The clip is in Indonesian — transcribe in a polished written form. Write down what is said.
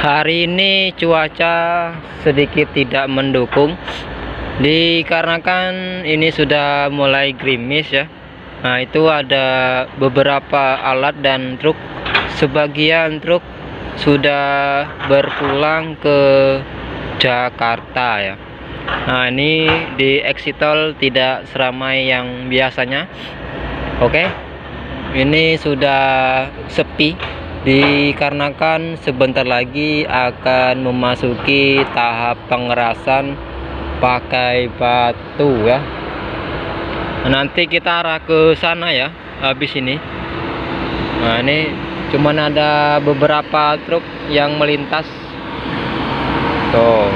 Hari ini cuaca sedikit tidak mendukung, dikarenakan ini sudah mulai gerimis ya. Nah, itu ada beberapa alat dan truk. Sebagian truk sudah berpulang ke Jakarta ya. Nah, ini di exit tol tidak seramai yang biasanya. Oke, ini sudah sepi dikarenakan sebentar lagi akan memasuki tahap pengerasan pakai batu ya. Nanti kita arah ke sana ya habis ini. Nah, ini cuman ada beberapa truk yang melintas tuh.